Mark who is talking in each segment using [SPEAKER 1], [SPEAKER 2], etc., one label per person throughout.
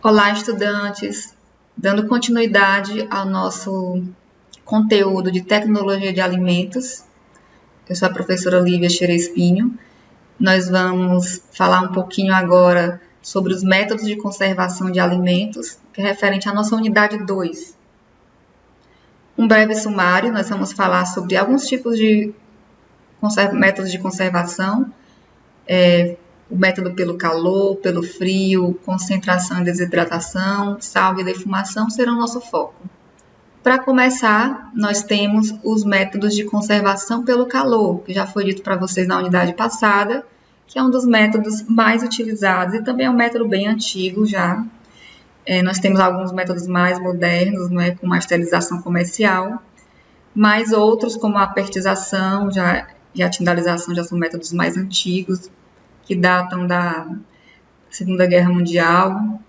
[SPEAKER 1] Olá, estudantes! Dando continuidade ao nosso conteúdo de tecnologia de alimentos, eu sou a professora Lívia Xerespinho. Nós vamos falar um pouquinho agora sobre os métodos de conservação de alimentos, que é referente à nossa unidade 2. Um breve sumário, nós vamos falar sobre alguns tipos de métodos de conservação, o método pelo calor, pelo frio, concentração e desidratação, salga e defumação serão nosso foco. Para começar, nós temos os métodos de conservação pelo calor, que já foi dito para vocês na unidade passada, que é um dos métodos mais utilizados e também é um método bem antigo já. Nós temos alguns métodos mais modernos, com a esterilização comercial, mas outros, como a apertização e a tindalização, já são métodos mais antigos, que datam da Segunda Guerra Mundial.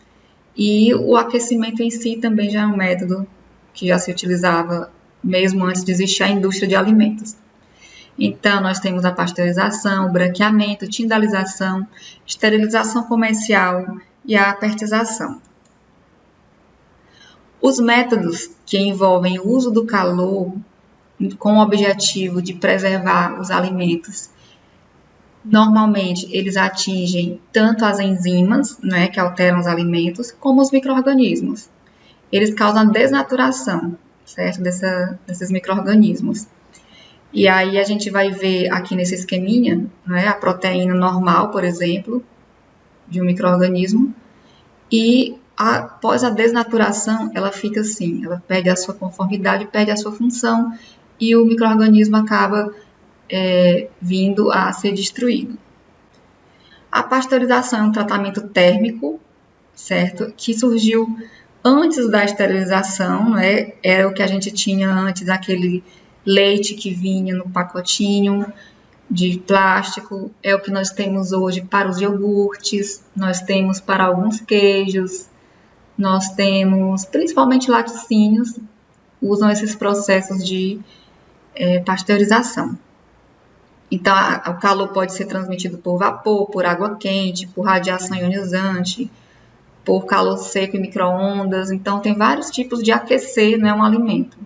[SPEAKER 1] E o aquecimento em si também já é um método que já se utilizava mesmo antes de existir a indústria de alimentos. Então, nós temos a pasteurização, o branqueamento, tindalização, esterilização comercial e a apertização. Os métodos que envolvem o uso do calor com o objetivo de preservar os alimentos, normalmente eles atingem tanto as enzimas, que alteram os alimentos, como os micro-organismos. Eles causam desnaturação, certo? Desses micro-organismos. E aí a gente vai ver aqui nesse esqueminha, a proteína normal, por exemplo, de um micro-organismo, e após a desnaturação, ela fica assim, ela perde a sua conformidade, perde a sua função, e o micro-organismo acaba vindo a ser destruído. A pasteurização é um tratamento térmico, certo? Que surgiu antes da esterilização, era o que a gente tinha antes, aquele leite que vinha no pacotinho de plástico, é o que nós temos hoje para os iogurtes, nós temos para alguns queijos, nós temos, principalmente laticínios, usam esses processos de pasteurização. Então, o calor pode ser transmitido por vapor, por água quente, por radiação ionizante, por calor seco e micro-ondas. Então, tem vários tipos de aquecer um alimento.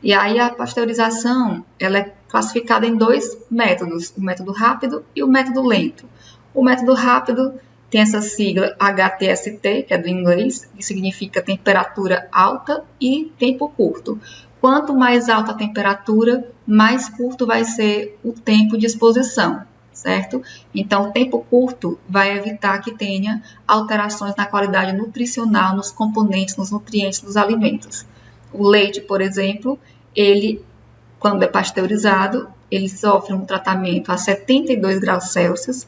[SPEAKER 1] E aí, a pasteurização ela é classificada em dois métodos, o método rápido e o método lento. O método rápido tem essa sigla HTST, que é do inglês, que significa temperatura alta e tempo curto. Quanto mais alta a temperatura, mais curto vai ser o tempo de exposição, certo? Então, o tempo curto vai evitar que tenha alterações na qualidade nutricional, nos componentes, nos nutrientes dos alimentos. O leite, por exemplo, ele, quando é pasteurizado, ele sofre um tratamento a 72 graus Celsius,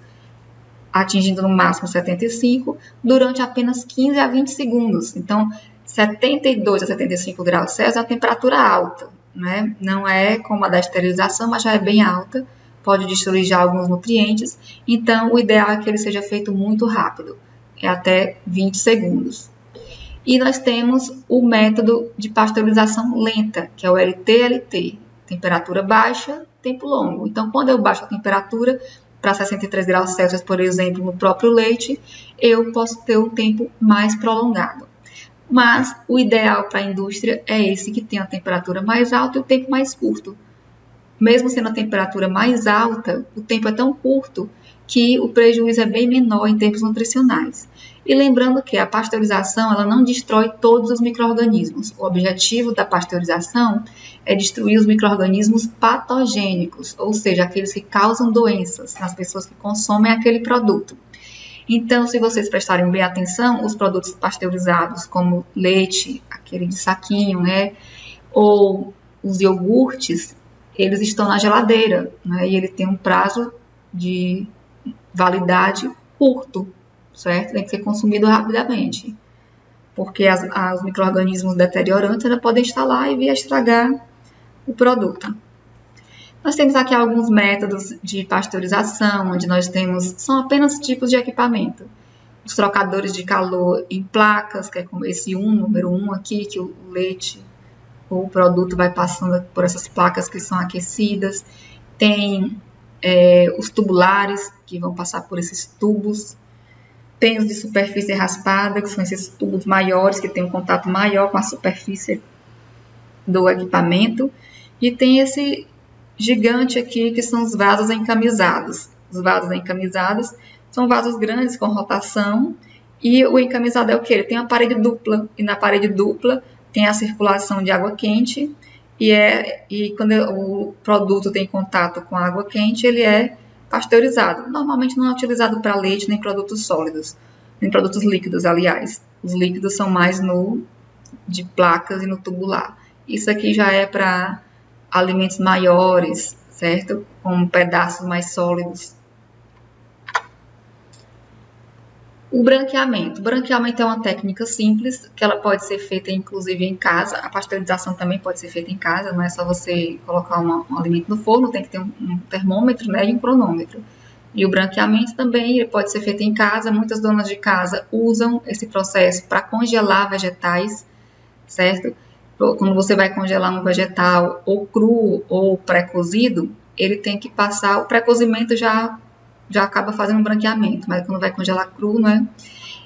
[SPEAKER 1] atingindo no máximo 75, durante apenas 15 a 20 segundos. Então, 72 a 75 graus Celsius é uma temperatura alta, Não é como a da esterilização, mas já é bem alta, pode destruir já alguns nutrientes. Então, o ideal é que ele seja feito muito rápido, até 20 segundos. E nós temos o método de pasteurização lenta, que é o LTLT, temperatura baixa, tempo longo. Então, quando eu baixo a temperatura para 63 graus Celsius, por exemplo, no próprio leite, eu posso ter um tempo mais prolongado. Mas o ideal para a indústria é esse que tem a temperatura mais alta e o tempo mais curto. Mesmo sendo a temperatura mais alta, o tempo é tão curto que o prejuízo é bem menor em termos nutricionais. E lembrando que a pasteurização ela não destrói todos os micro-organismos. O objetivo da pasteurização é destruir os micro-organismos patogênicos, ou seja, aqueles que causam doenças nas pessoas que consomem aquele produto. Então, se vocês prestarem bem atenção, os produtos pasteurizados, como leite, aquele de saquinho, ou os iogurtes, eles estão na geladeira, e ele tem um prazo de validade curto, certo? Tem que ser consumido rapidamente, porque os micro-organismos deteriorantes ainda podem estar lá e vir a estragar o produto. Nós temos aqui alguns métodos de pasteurização, onde nós temos, são apenas tipos de equipamento. Os trocadores de calor em placas, que é como esse número 1 aqui, que o leite ou o produto vai passando por essas placas que são aquecidas. Tem os tubulares, que vão passar por esses tubos. Tem os de superfície raspada, que são esses tubos maiores, que tem um contato maior com a superfície do equipamento. E tem esse gigante aqui, que são os vasos encamisados. Os vasos encamisados são vasos grandes com rotação. E o encamisado é o que? Ele tem uma parede dupla. E na parede dupla tem a circulação de água quente. E quando o produto tem contato com a água quente, ele é pasteurizado. Normalmente não é utilizado para leite nem produtos sólidos, nem produtos líquidos, aliás. Os líquidos são mais de placas e no tubular. Isso aqui já é para alimentos maiores, certo? Com pedaços mais sólidos. O branqueamento. O branqueamento é uma técnica simples, que ela pode ser feita inclusive em casa. A pasteurização também pode ser feita em casa, não é só você colocar um alimento no forno, tem que ter um termômetro, né, e um cronômetro. E o branqueamento também pode ser feito em casa. Muitas donas de casa usam esse processo para congelar vegetais, certo? Quando você vai congelar um vegetal ou cru ou pré-cozido, ele tem que passar, o pré-cozimento já acaba fazendo um branqueamento, mas quando vai congelar cru, né,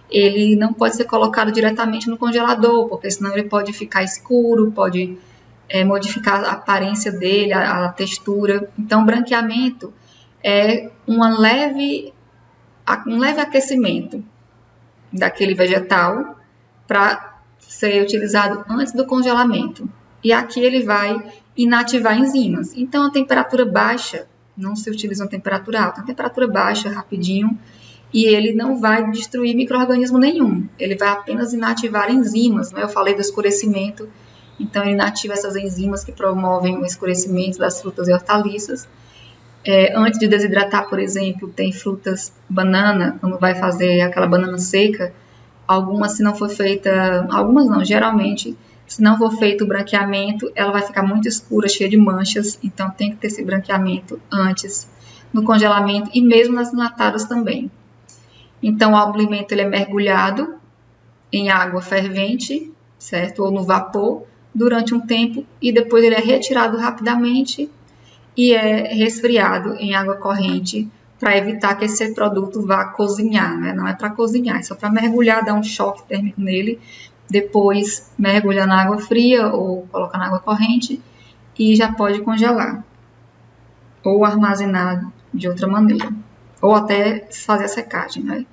[SPEAKER 1] ele não pode ser colocado diretamente no congelador, porque senão ele pode ficar escuro, pode modificar a aparência dele, a textura. Então, o branqueamento é um leve aquecimento daquele vegetal para ser utilizado antes do congelamento. E aqui ele vai inativar enzimas. Então, a temperatura baixa, não se utiliza uma temperatura alta, uma temperatura baixa, rapidinho, e ele não vai destruir micro-organismo nenhum. Ele vai apenas inativar enzimas, né? Eu falei do escurecimento, então ele inativa essas enzimas que promovem o escurecimento das frutas e hortaliças. Antes de desidratar, por exemplo, tem frutas, banana, quando vai fazer aquela banana seca, algumas, se não for feita, algumas não, geralmente, se não for feito o branqueamento, ela vai ficar muito escura, cheia de manchas, então tem que ter esse branqueamento antes, no congelamento e mesmo nas enlatadas também. Então, o alimento ele é mergulhado em água fervente, certo? Ou no vapor, durante um tempo, e depois ele é retirado rapidamente e é resfriado em água corrente para evitar que esse produto vá cozinhar, né? Não é para cozinhar, é só para mergulhar, dar um choque térmico nele, depois mergulha na água fria ou coloca na água corrente e já pode congelar ou armazenar de outra maneira, ou até fazer a secagem, né?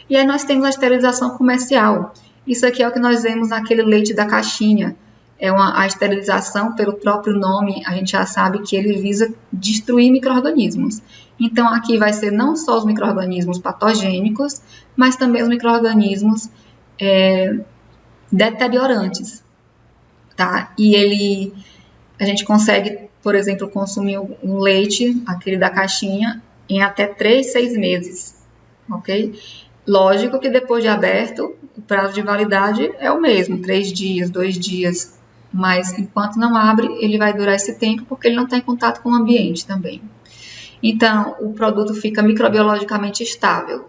[SPEAKER 1] E aí nós temos a esterilização comercial. Isso aqui é o que nós vemos naquele leite da caixinha. A esterilização, pelo próprio nome, a gente já sabe que ele visa destruir micro-organismos. Então, aqui vai ser não só os micro-organismos patogênicos, mas também os micro-organismos deteriorantes, tá? E a gente consegue, por exemplo, consumir um leite, aquele da caixinha, em até 3, 6 meses, ok? Lógico que depois de aberto, o prazo de validade é o mesmo, 3 dias, 2 dias, mas enquanto não abre, ele vai durar esse tempo porque ele não está em contato com o ambiente também. Então, o produto fica microbiologicamente estável.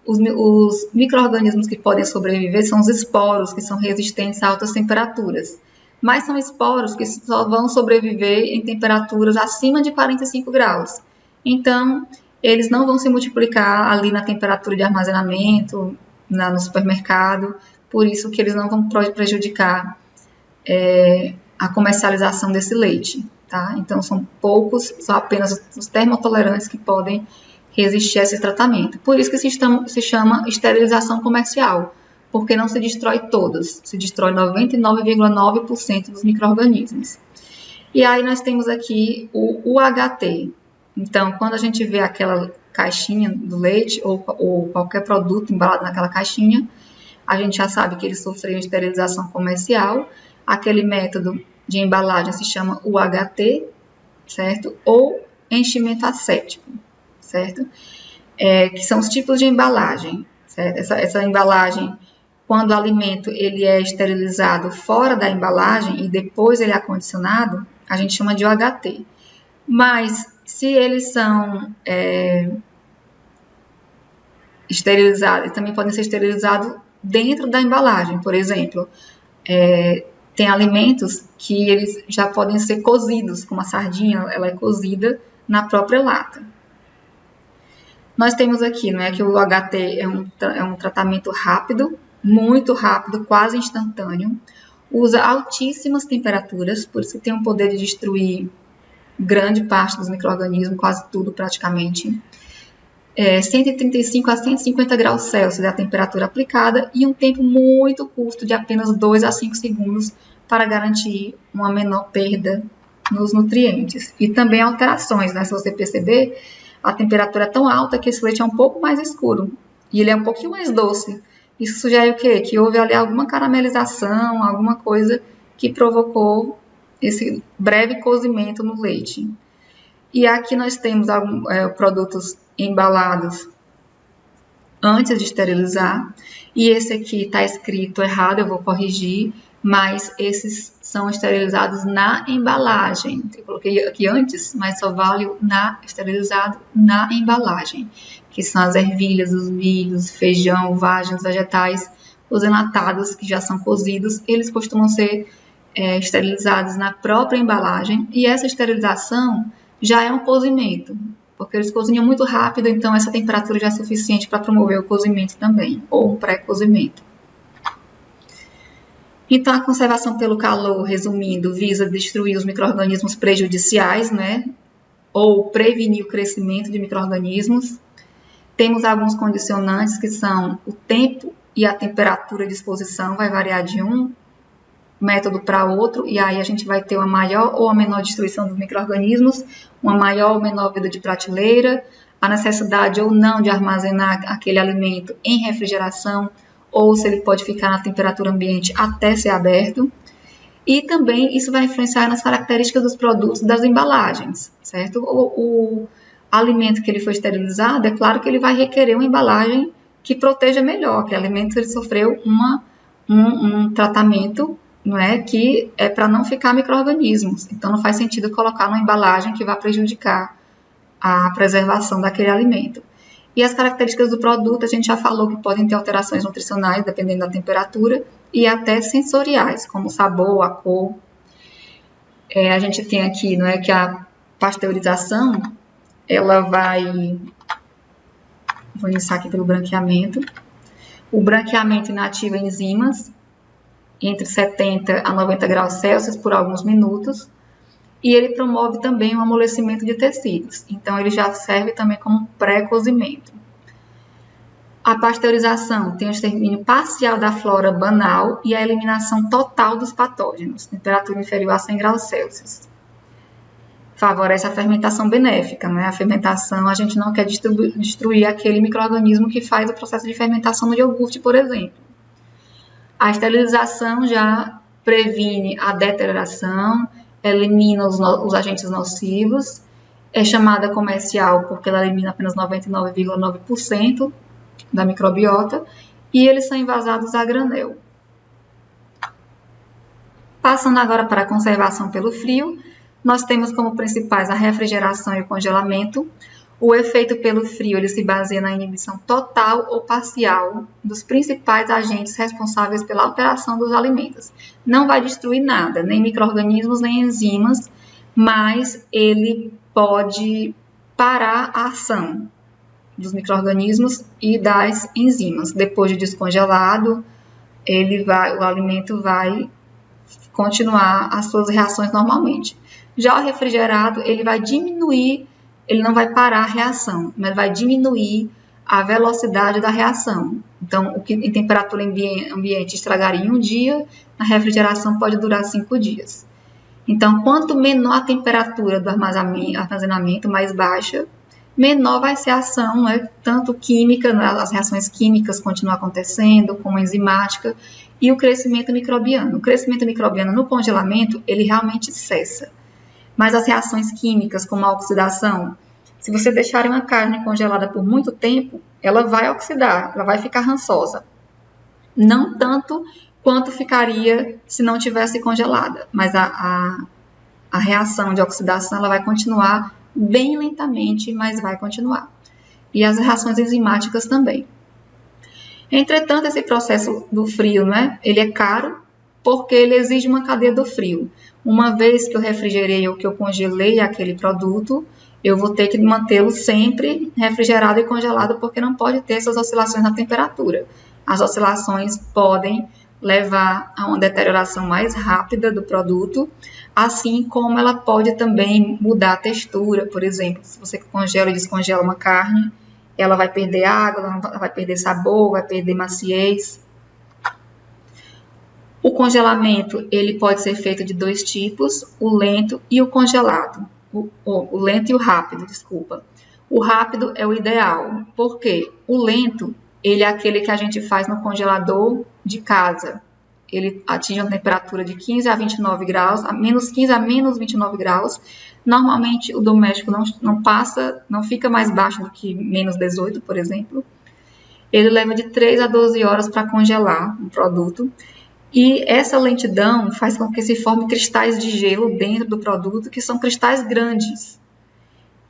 [SPEAKER 1] Os micro-organismos que podem sobreviver são os esporos, que são resistentes a altas temperaturas. Mas são esporos que só vão sobreviver em temperaturas acima de 45 graus. Então, eles não vão se multiplicar ali na temperatura de armazenamento, no supermercado. Por isso que eles não vão prejudicar a comercialização desse leite. Tá? Então, são apenas os termotolerantes que podem resistir a esse tratamento. Por isso que se chama esterilização comercial, porque não se destrói todos, se destrói 99,9% dos micro-organismos. E aí nós temos aqui o UHT. Então, quando a gente vê aquela caixinha do leite ou qualquer produto embalado naquela caixinha, a gente já sabe que ele sofreu esterilização comercial. Aquele método de embalagem se chama UHT, certo? Ou enchimento asséptico, certo? Que são os tipos de embalagem, certo? Essa embalagem, quando o alimento ele é esterilizado fora da embalagem e depois ele é acondicionado, a gente chama de UHT. Mas se eles são esterilizados, também podem ser esterilizados dentro da embalagem. Por exemplo, tem alimentos que eles já podem ser cozidos, como a sardinha, ela é cozida na própria lata. Nós temos aqui, não é, que o HT é um tratamento rápido, muito rápido, quase instantâneo, usa altíssimas temperaturas, por isso tem o poder de destruir grande parte dos micro-organismos, quase tudo praticamente. 135 a 150 graus Celsius é a temperatura aplicada e um tempo muito curto de apenas 2 a 5 segundos para garantir uma menor perda nos nutrientes. E também alterações, né? Se você perceber, a temperatura é tão alta que esse leite é um pouco mais escuro e ele é um pouquinho mais doce. Isso sugere o quê? Que houve ali alguma caramelização, alguma coisa que provocou esse breve cozimento no leite. E aqui nós temos produtos embalados antes de esterilizar. E esse aqui está escrito errado, eu vou corrigir, mas esses são esterilizados na embalagem. Eu coloquei aqui antes, mas só vale esterilizado na embalagem, que são as ervilhas, os milhos, feijão, vagens, vegetais, os enlatados que já são cozidos, eles costumam ser esterilizados na própria embalagem, e essa esterilização já é um cozimento, porque eles cozinham muito rápido, então essa temperatura já é suficiente para promover o cozimento também, ou um pré-cozimento. Então, a conservação pelo calor, resumindo, visa destruir os micro-organismos prejudiciais, né, ou prevenir o crescimento de micro-organismos. Temos alguns condicionantes que são o tempo e a temperatura de exposição, vai variar de um método para outro, e aí a gente vai ter uma maior ou a menor destruição dos micro-organismos, uma maior ou menor vida de prateleira, a necessidade ou não de armazenar aquele alimento em refrigeração, ou se ele pode ficar na temperatura ambiente até ser aberto. E também isso vai influenciar nas características dos produtos, das embalagens, certo? O alimento que ele foi esterilizado, é claro que ele vai requerer uma embalagem que proteja melhor, que o alimento ele sofreu um tratamento, não é, que é para não ficar micro-organismos. Então, não faz sentido colocar uma embalagem que vai prejudicar a preservação daquele alimento. E as características do produto, a gente já falou que podem ter alterações nutricionais, dependendo da temperatura, e até sensoriais, como o sabor, a cor. A gente tem aqui, não é, que a pasteurização, ela vai... Vou iniciar aqui pelo branqueamento. O branqueamento inativa enzimas, entre 70 a 90 graus Celsius por alguns minutos, e ele promove também o amolecimento de tecidos. Então, ele já serve também como pré-cozimento. A pasteurização tem o extermínio parcial da flora banal e a eliminação total dos patógenos, temperatura inferior a 100 graus Celsius. Favorece a fermentação benéfica, né? A fermentação, a gente não quer destruir aquele micro-organismo que faz o processo de fermentação no iogurte, por exemplo. A esterilização já previne a deterioração, elimina os agentes nocivos, é chamada comercial porque ela elimina apenas 99,9% da microbiota e eles são envasados a granel. Passando agora para a conservação pelo frio, nós temos como principais a refrigeração e o congelamento. O efeito pelo frio ele se baseia na inibição total ou parcial dos principais agentes responsáveis pela alteração dos alimentos. Não vai destruir nada, nem micro-organismos, nem enzimas, mas ele pode parar a ação dos micro-organismos e das enzimas. Depois de descongelado, o alimento vai continuar as suas reações normalmente. Já o refrigerado, ele vai diminuir, ele não vai parar a reação, mas vai diminuir a velocidade da reação. Então, o que em temperatura ambiente estragaria em um dia, na refrigeração pode durar 5 dias. Então, quanto menor a temperatura do armazenamento, mais baixa, menor vai ser a ação, né? Tanto química, né? As reações químicas continuam acontecendo, como enzimática, e o crescimento microbiano. O crescimento microbiano no congelamento, ele realmente cessa. Mas as reações químicas, como a oxidação, se você deixar uma carne congelada por muito tempo, ela vai oxidar, ela vai ficar rançosa. Não tanto quanto ficaria se não tivesse congelada, mas a reação de oxidação ela vai continuar bem lentamente, mas vai continuar. E as reações enzimáticas também. Entretanto, esse processo do frio, né, ele é caro porque ele exige uma cadeia do frio. Uma vez que eu refrigerei ou que eu congelei aquele produto, eu vou ter que mantê-lo sempre refrigerado e congelado, porque não pode ter essas oscilações na temperatura. As oscilações podem levar a uma deterioração mais rápida do produto, assim como ela pode também mudar a textura. Por exemplo, se você congela e descongela uma carne, ela vai perder água, ela vai perder sabor, vai perder maciez. O congelamento, ele pode ser feito de dois tipos, o lento e o congelado. O lento e o rápido, desculpa. O rápido é o ideal, porque o lento, ele é aquele que a gente faz no congelador de casa. Ele atinge uma temperatura de 15 a 29 graus, a menos 15 a menos 29 graus. Normalmente, o doméstico não fica mais baixo do que menos 18, por exemplo. Ele leva de 3 a 12 horas para congelar um produto. E essa lentidão faz com que se forme cristais de gelo dentro do produto, que são cristais grandes.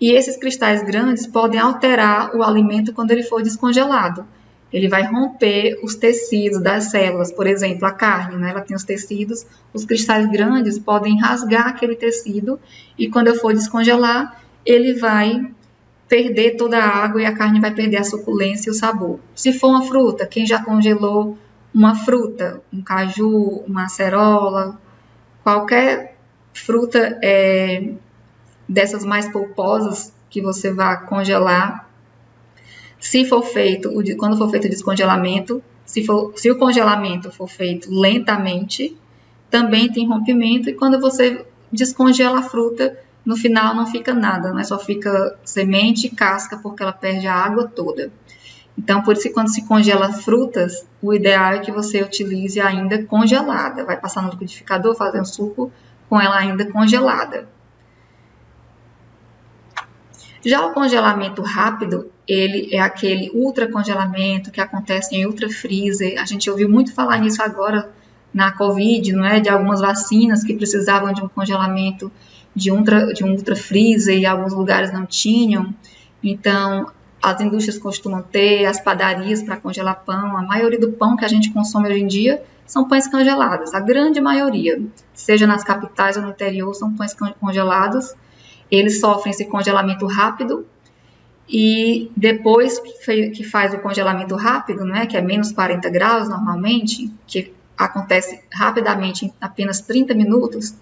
[SPEAKER 1] E esses cristais grandes podem alterar o alimento quando ele for descongelado. Ele vai romper os tecidos das células, por exemplo, a carne, né? Ela tem os tecidos, os cristais grandes podem rasgar aquele tecido e quando eu for descongelar, ele vai perder toda a água e a carne vai perder a suculência e o sabor. Se for uma fruta, quem já congelou uma fruta, um caju, uma acerola, qualquer fruta dessas mais polposas que você vá congelar, quando for feito o descongelamento, se o congelamento for feito lentamente, também tem rompimento, e quando você descongela a fruta, no final não fica nada, né? Só fica semente e casca, porque ela perde a água toda. Então, por isso que quando se congela frutas, o ideal é que você utilize ainda congelada. Vai passar no liquidificador, fazer um suco com ela ainda congelada. Já o congelamento rápido, ele é aquele ultracongelamento que acontece em ultrafreezer. A gente ouviu muito falar nisso agora na Covid, não é? De algumas vacinas que precisavam de um congelamento de um ultrafreezer e alguns lugares não tinham. Então, as indústrias costumam ter, as padarias para congelar pão. A maioria do pão que a gente consome hoje em dia são pães congelados. A grande maioria, seja nas capitais ou no interior, são pães congelados. Eles sofrem esse congelamento rápido e depois que faz o congelamento rápido, né, que é menos 40 graus normalmente, que acontece rapidamente em apenas 30 minutos,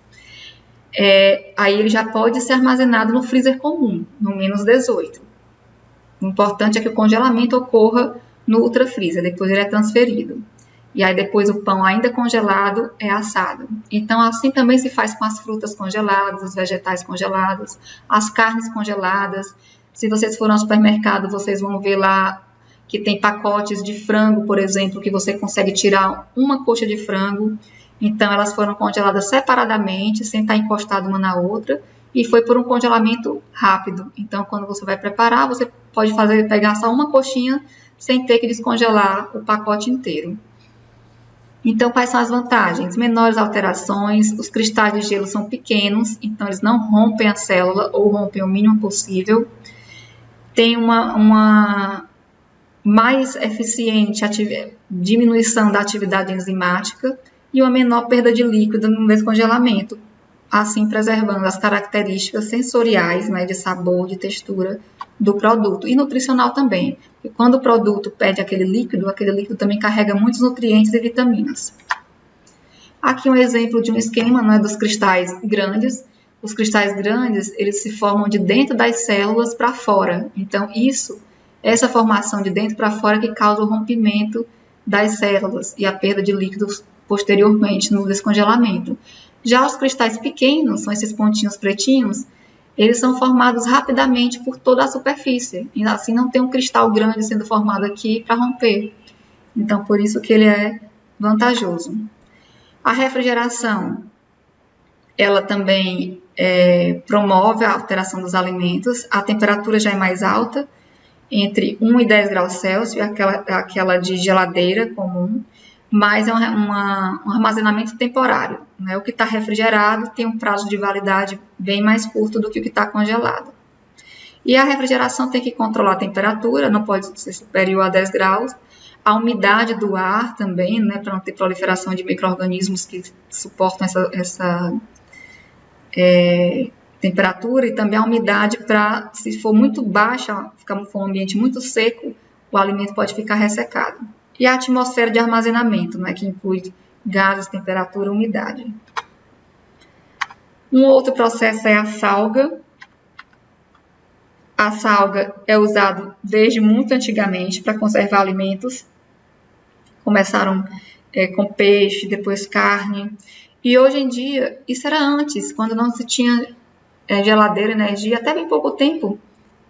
[SPEAKER 1] aí ele já pode ser armazenado no freezer comum, no menos 18. O importante é que o congelamento ocorra no ultrafreezer, depois ele é transferido. E aí depois o pão ainda congelado é assado. Então assim também se faz com as frutas congeladas, os vegetais congelados, as carnes congeladas. Se vocês forem ao supermercado, vocês vão ver lá que tem pacotes de frango, por exemplo, que você consegue tirar uma coxa de frango. Então elas foram congeladas separadamente, sem estar encostadas uma na outra, e foi por um congelamento rápido. Então quando você vai preparar, você pode pegar só uma coxinha sem ter que descongelar o pacote inteiro. Então, quais são as vantagens? Menores alterações, os cristais de gelo são pequenos, então eles não rompem a célula ou rompem o mínimo possível. Tem uma mais eficiente diminuição da atividade enzimática e uma menor perda de líquido no descongelamento, assim preservando as características sensoriais, né, de sabor, de textura do produto, e nutricional também. E quando o produto perde aquele líquido também carrega muitos nutrientes e vitaminas. Aqui um exemplo de um esquema, né, dos cristais grandes. Os cristais grandes, eles se formam de dentro das células para fora. Então, essa formação de dentro para fora que causa o rompimento das células e a perda de líquidos posteriormente no descongelamento. Já os cristais pequenos, são esses pontinhos pretinhos, eles são formados rapidamente por toda a superfície. E assim não tem um cristal grande sendo formado aqui para romper. Então, por isso que ele é vantajoso. A refrigeração, ela também promove a alteração dos alimentos. A temperatura já é mais alta, entre 1 e 10 graus Celsius, aquela de geladeira comum, mas é um armazenamento temporário, né? O que está refrigerado tem um prazo de validade bem mais curto do que o que está congelado. E a refrigeração tem que controlar a temperatura, não pode ser superior a 10 graus. A umidade do ar também, né, para não ter proliferação de micro-organismos que suportam essa temperatura e também a umidade para, se for muito baixa, for um ambiente muito seco, o alimento pode ficar ressecado. E a atmosfera de armazenamento, né, que inclui gases, temperatura e umidade. Um outro processo é a salga. A salga é usada desde muito antigamente para conservar alimentos. Começaram com peixe, depois carne. E hoje em dia, isso era antes, quando não se tinha geladeira, energia, até bem pouco tempo.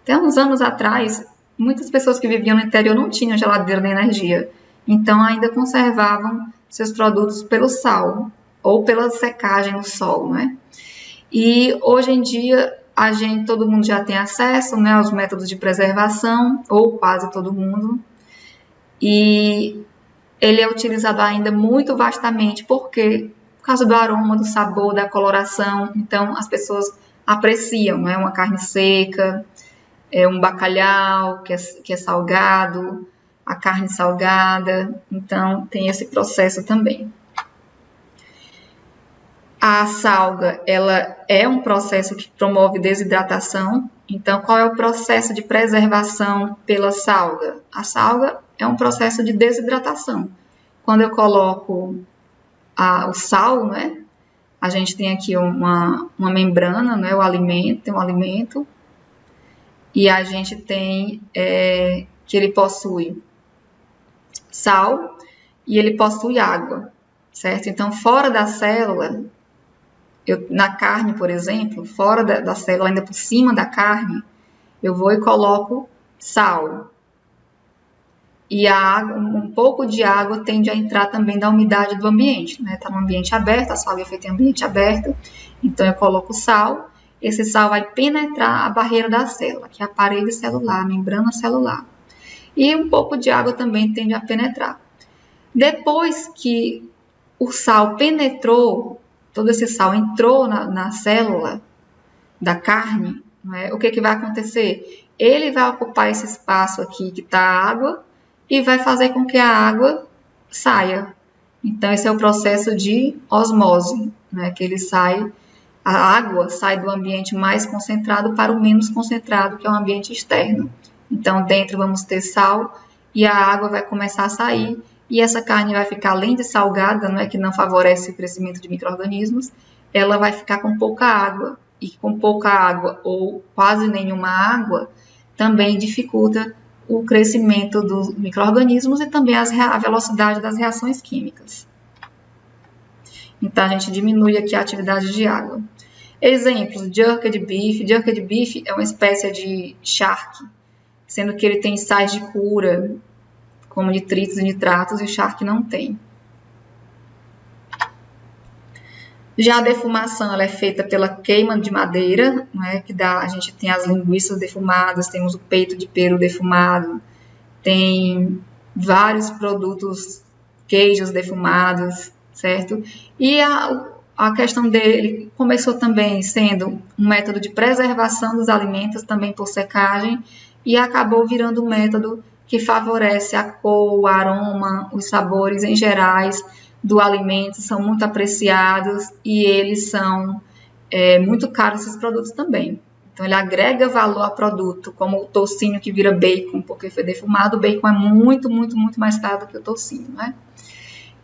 [SPEAKER 1] Até uns anos atrás, muitas pessoas que viviam no interior não tinham geladeira nem energia. Então, ainda conservavam seus produtos pelo sal ou pela secagem no sol, né? E hoje em dia, todo mundo já tem acesso, né, aos métodos de preservação, ou quase todo mundo. E ele é utilizado ainda muito vastamente, porque por causa do aroma, do sabor, da coloração. Então, as pessoas apreciam, né? Uma carne seca, um bacalhau que é salgado, a carne salgada. Então, tem esse processo também. A salga, ela é um processo que promove desidratação. Então, qual é o processo de preservação pela salga? A salga é um processo de desidratação. Quando eu coloco o sal, né? A gente tem aqui uma membrana, né? Tem um alimento. E a gente tem que ele possui sal e ele possui água, certo? Então, fora da célula, na carne, por exemplo, fora da célula, ainda por cima da carne, eu vou e coloco sal. E a água, um pouco de água tende a entrar também da umidade do ambiente, né? Está no ambiente aberto, a salga é feita em ambiente aberto, então eu coloco sal, esse sal vai penetrar a barreira da célula, que é a parede celular, a membrana celular. E um pouco de água também tende a penetrar. Depois que o sal penetrou, todo esse sal entrou na célula da carne, né? O que vai acontecer? Ele vai ocupar esse espaço aqui que está a água, e vai fazer com que a água saia. Então, esse é o processo de osmose, né? Que a água sai do ambiente mais concentrado para o menos concentrado, que é o ambiente externo. Então, dentro vamos ter sal e a água vai começar a sair, e essa carne vai ficar, além de salgada, né, que não favorece o crescimento de micro-organismos, ela vai ficar com pouca água, e com pouca água ou quase nenhuma água, também dificulta o crescimento dos micro-organismos e também a velocidade das reações químicas. Então, a gente diminui aqui a atividade de água. Exemplos, jerked beef. Jerked beef é uma espécie de charque, sendo que ele tem sais de cura, como nitritos e nitratos, e o charque não tem. Já a defumação, ela é feita pela queima de madeira, né, a gente tem as linguiças defumadas, temos o peito de peru defumado, tem vários produtos, queijos defumados, certo? E a questão dele começou também sendo um método de preservação dos alimentos, também por secagem, e acabou virando um método que favorece a cor, o aroma, os sabores em gerais do alimento, são muito apreciados e eles são muito caros, esses produtos também. Então, ele agrega valor ao produto, como o toucinho que vira bacon, porque foi defumado. O bacon é muito, muito, muito mais caro do que o toucinho, né?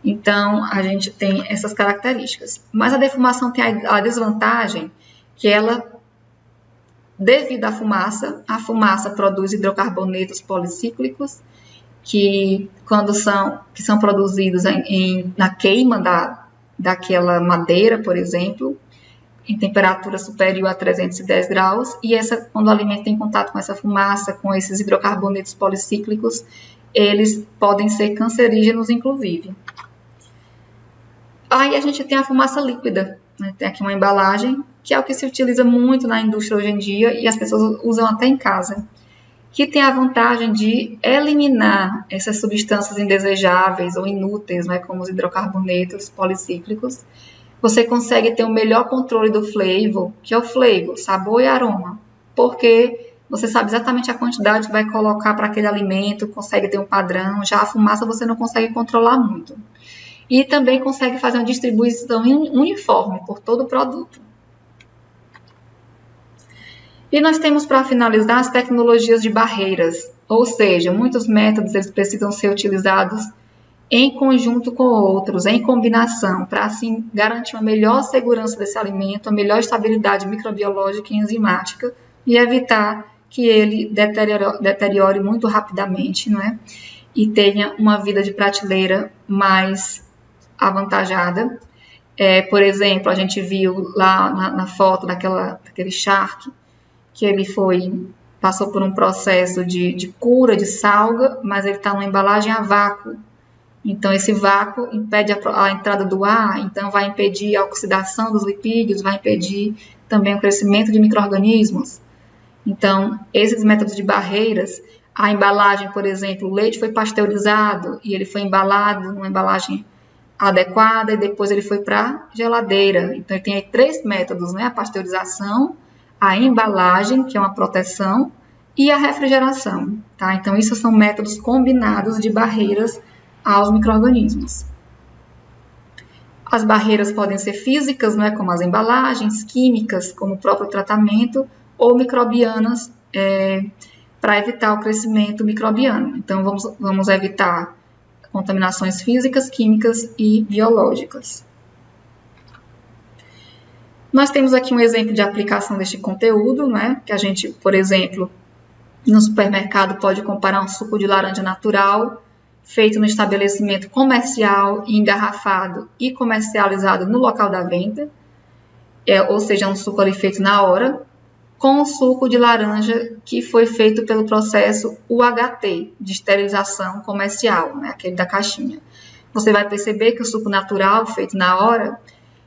[SPEAKER 1] Então, a gente tem essas características. Mas a defumação tem a desvantagem que ela, devido à fumaça, a fumaça produz hidrocarbonetos policíclicos, que são produzidos na queima daquela madeira, por exemplo, em temperatura superior a 310 graus, e quando o alimento tem contato com essa fumaça, com esses hidrocarbonetos policíclicos, eles podem ser cancerígenos, inclusive. Aí a gente tem a fumaça líquida, né? Tem aqui uma embalagem, que é o que se utiliza muito na indústria hoje em dia, e as pessoas usam até em casa, que tem a vantagem de eliminar essas substâncias indesejáveis ou inúteis, né, como os hidrocarbonetos policíclicos. Você consegue ter um melhor controle do flavor, que é o flavor, sabor e aroma, porque você sabe exatamente a quantidade que vai colocar para aquele alimento, consegue ter um padrão. Já a fumaça você não consegue controlar muito. E também consegue fazer uma distribuição uniforme por todo o produto. E nós temos, para finalizar, as tecnologias de barreiras, ou seja, muitos métodos eles precisam ser utilizados em conjunto com outros, em combinação, para assim garantir uma melhor segurança desse alimento, uma melhor estabilidade microbiológica e enzimática e evitar que ele deteriore muito rapidamente, não é? E tenha uma vida de prateleira mais avantajada. Por exemplo, a gente viu lá na foto daquele charque, que ele passou por um processo de cura de salga, mas ele está numa embalagem a vácuo. Então, esse vácuo impede a entrada do ar, então vai impedir a oxidação dos lipídios, vai impedir também o crescimento de micro-organismos. Então, esses métodos de barreiras, a embalagem, por exemplo, o leite foi pasteurizado e ele foi embalado numa embalagem adequada e depois ele foi para a geladeira. Então, ele tem aí 3 métodos, né? A pasteurização, a embalagem, que é uma proteção, e a refrigeração, tá? Então, isso são métodos combinados de barreiras aos micro-organismos. As barreiras podem ser físicas, né, como as embalagens, químicas, como o próprio tratamento, ou microbianas, para evitar o crescimento microbiano. Então, vamos evitar contaminações físicas, químicas e biológicas. Nós temos aqui um exemplo de aplicação deste conteúdo, né, que a gente, por exemplo, no supermercado pode comparar um suco de laranja natural, feito no estabelecimento comercial, engarrafado e comercializado no local da venda, ou seja, um suco ali feito na hora, com o suco de laranja que foi feito pelo processo UHT, de esterilização comercial, né, aquele da caixinha. Você vai perceber que o suco natural, feito na hora,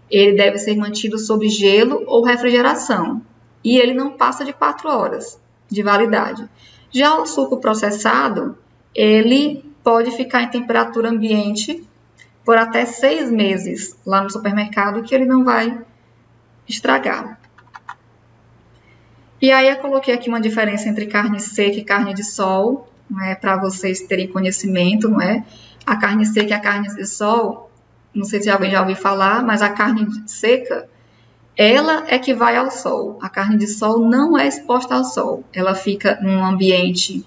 [SPEAKER 1] ele deve ser mantido sob gelo ou refrigeração, e ele não passa de 4 horas de validade. Já o suco processado, ele pode ficar em temperatura ambiente por até 6 meses lá no supermercado, que ele não vai estragar. E aí eu coloquei aqui uma diferença entre carne seca e carne de sol, né, para vocês terem conhecimento, não é? A carne seca e a carne de sol, não sei se alguém já ouviu falar, mas a carne seca, ela é que vai ao sol. A carne de sol não é exposta ao sol. Ela fica num ambiente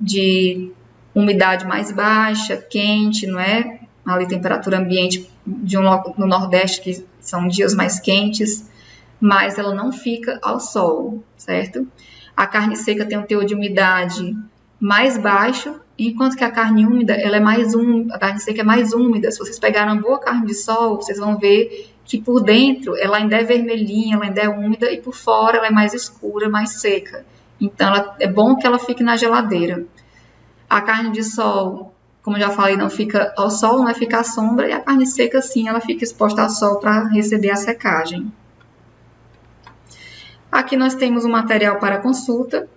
[SPEAKER 1] de umidade mais baixa, quente, não é? Ali temperatura ambiente no Nordeste, que são dias mais quentes, mas ela não fica ao sol, certo? A carne seca tem um teor de umidade mais baixo, enquanto que a carne úmida, ela é mais úmida, a carne seca é mais úmida. Se vocês pegarem uma boa carne de sol, vocês vão ver que por dentro ela ainda é vermelhinha, ela ainda é úmida, e por fora ela é mais escura, mais seca. Então, é bom que ela fique na geladeira. A carne de sol, como eu já falei, não fica ao sol, não vai ficar à sombra, e a carne seca, sim, ela fica exposta ao sol para receber a secagem. Aqui nós temos um material para consulta.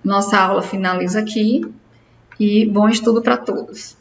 [SPEAKER 1] Nossa aula finaliza aqui e bom estudo para todos.